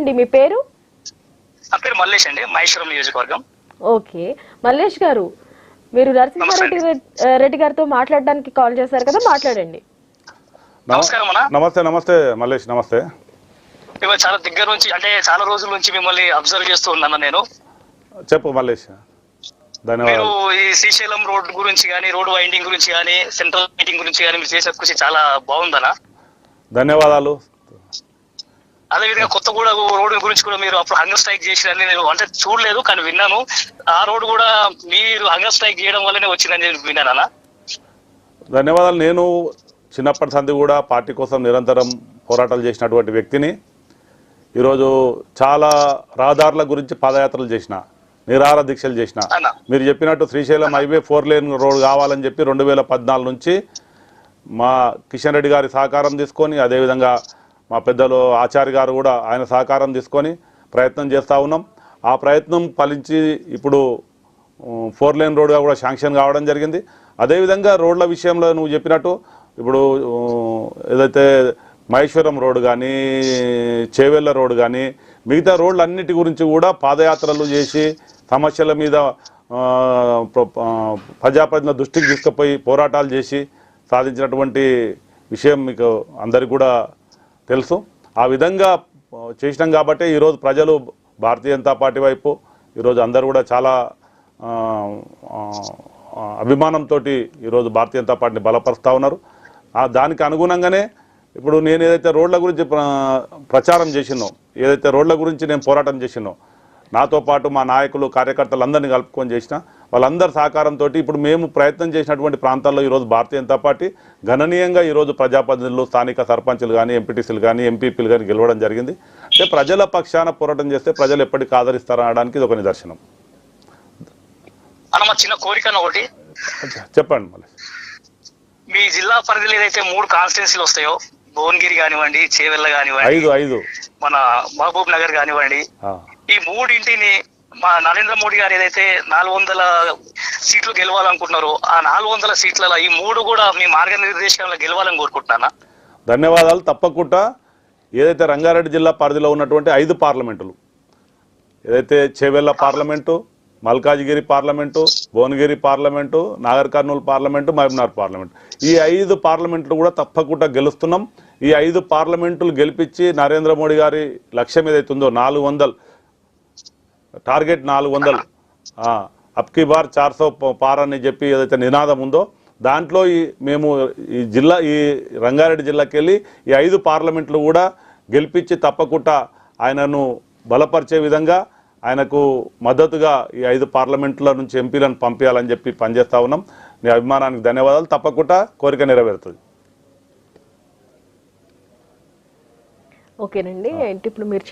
అండి, మీ పేరు? నా పేరు మల్లేష్ అండి, మహేశ్వరం నియోజకవర్గం. ఓకే మల్లేష్ గారు, మీరు నరసింహారెడ్డి రెడ్డి గారితో మాట్లాడడానికి కాల్ చేశారు కదా, మాట్లాడండి. నమస్కారం అన్న. నమస్తే నమస్తే మల్లేష్, నమస్తే. ఇవాళ చాలా దగ్గర నుంచి, అంటే చాలా రోజుల నుంచి మిమ్మల్ని అబ్జర్వ్ చేస్తూ ఉన్నాను నేను. చెప్పు మల్లేష్. మీరు ధన్యవాదాలు. ఈ శ్రీశైలం రోడ్ గురించి కానీ, రోడ్ వైండింగ్ గురించి కానీ, సెంట్రల్ మీటింగ్ గురించి కానీ మీరు చేసే కృషి చాలా బాగుందన్న. ధన్యవాదాలు. అదేవిధంగా కొత్తగూడ రోడ్ గురించి కూడా మీరు అప్పుడు హంగర్ స్ట్రైక్ చేసిరని నేను అంటే చూడలేదు, కానీ విన్నాను. ఆ రోడ్ కూడా మీరు హంగర్ స్ట్రైక్ చేయడం వల్లనే వచ్చిందని విన్నానన్న. ధన్యవాదాలు. నేను చిన్నప్పటి సంది కూడా పార్టీ కోసం నిరంతరం పోరాటాలు చేసినటువంటి వ్యక్తిని. ఈరోజు చాలా రహదారుల గురించి పాదయాత్రలు చేసిన, నిరాహార దీక్షలు చేసిన. మీరు చెప్పినట్టు శ్రీశైలం హైవే 4 లేన్ రోడ్ కావాలని చెప్పి 2014 నుంచి మా కిషన్ రెడ్డి గారి సహకారం తీసుకొని, అదేవిధంగా మా పెద్దలు ఆచార్య గారు కూడా ఆయన సహకారం తీసుకొని ప్రయత్నం చేస్తూ ఉన్నాం. ఆ ప్రయత్నం ఫలించి ఇప్పుడు 4 లేన్ రోడ్గా కూడా శాంక్షన్ కావడం జరిగింది. అదేవిధంగా రోడ్ల విషయంలో నువ్వు చెప్పినట్టు ఇప్పుడు ఏదైతే మహేశ్వరం రోడ్ కానీ, చేవెళ్ళ రోడ్ కానీ, మిగతా రోడ్లన్నిటి గురించి కూడా పాదయాత్రలు చేసి సమస్యల మీద ప్రజాప్రతినిధుల దృష్టికి తీసుకుపోయి పోరాటాలు చేసి సాధించినటువంటి విషయం మీకు అందరికీ కూడా తెలుసు. ఆ విధంగా చేసినాం కాబట్టి ఈరోజు ప్రజలు భారతీయ జనతా పార్టీ వైపు ఈరోజు అందరూ కూడా చాలా అభిమానంతో ఈరోజు భారతీయ జనతా పార్టీని బలపరుస్తూ ఉన్నారు. దానికి అనుగుణంగానే ఇప్పుడు నేను ఏదైతే రోడ్ల గురించి ప్రచారం చేసినో, ఏదైతే రోడ్ల గురించి నేను పోరాటం చేసినో, నాతో పాటు మా నాయకులు కార్యకర్తలందరినీ కలుపుకొని చేసిన వాళ్ళందరి సహకారంతో ఇప్పుడు మేము ప్రయత్నం చేసినటువంటి ప్రాంతాల్లో ఈరోజు భారతీయ జనతా పార్టీ గణనీయంగా ఈరోజు ప్రజాప్రతినిధులు, స్థానిక సర్పంచులు కానీ, ఎంపీటీసీలు కానీ, ఎంపీపీలు కానీ గెలవడం జరిగింది. అంటే ప్రజల పక్షాన పోరాటం చేస్తే ప్రజలు ఎప్పటికీ ఆదరిస్తారనడానికి ఇది ఒక నిదర్శనం. అన్న, చిన్న కోరిక ఒకటి చెప్పండి మళ్ళీ. మీ జిల్లా పరిధిలో ఏదైతే 3 కాన్స్టిట్యున్సీలు వస్తాయో, భువనగిరి కానివ్వండి, చేవెళ్ళ కానివ్వండి, 5 మన మహబూబ్ నగర్ కానివ్వండి, ఈ 3 మా నరేంద్ర మోడీ గారు ఏదైతే 400 సీట్లు గెలవాలనుకుంటున్నారో ఆ 400 సీట్లలో ఈ 3 కూడా మీ మార్గనిర్దేశంలో గెలవాలని కోరుకుంటున్నానా. ధన్యవాదాలు. తప్పకుండా ఏదైతే రంగారెడ్డి జిల్లా పరిధిలో ఉన్నటువంటి 5 పార్లమెంటులు, ఏదైతే Chevella parliament, Malkajgiri parliament, Bhuvanagiri parliament, Nagar Kurnool parliament, Mahabubnagar parliament, ఈ 5 పార్లమెంట్లు కూడా తప్పకుండా గెలుస్తున్నాం. ఈ 5 పార్లమెంటులు గెలిపించి నరేంద్ర మోడీ గారి లక్ష్యం ఏదైతే ఉందో 400 టార్గెట్ 400 అబ్కి బార్ 400 పార్ అని చెప్పి ఏదైతే నినాదం ఉందో దాంట్లో మేము ఈ రంగారెడ్డి జిల్లాకి వెళ్ళి ఈ 5 పార్లమెంట్లు కూడా గెలిపించి తప్పకుండా ఆయనను బలపరిచే విధంగా ఆయనకు మద్దతుగా ఈ 5 పార్లమెంట్ల నుంచి ఎంపీలను పంపించాలని చెప్పి పనిచేస్తూ ఉన్నాం. నీ అభిమానానికి ధన్యవాదాలు. తప్పకుండా కోరిక నెరవేరుతుంది. ఓకేనండి. ఇప్పుడు మీరు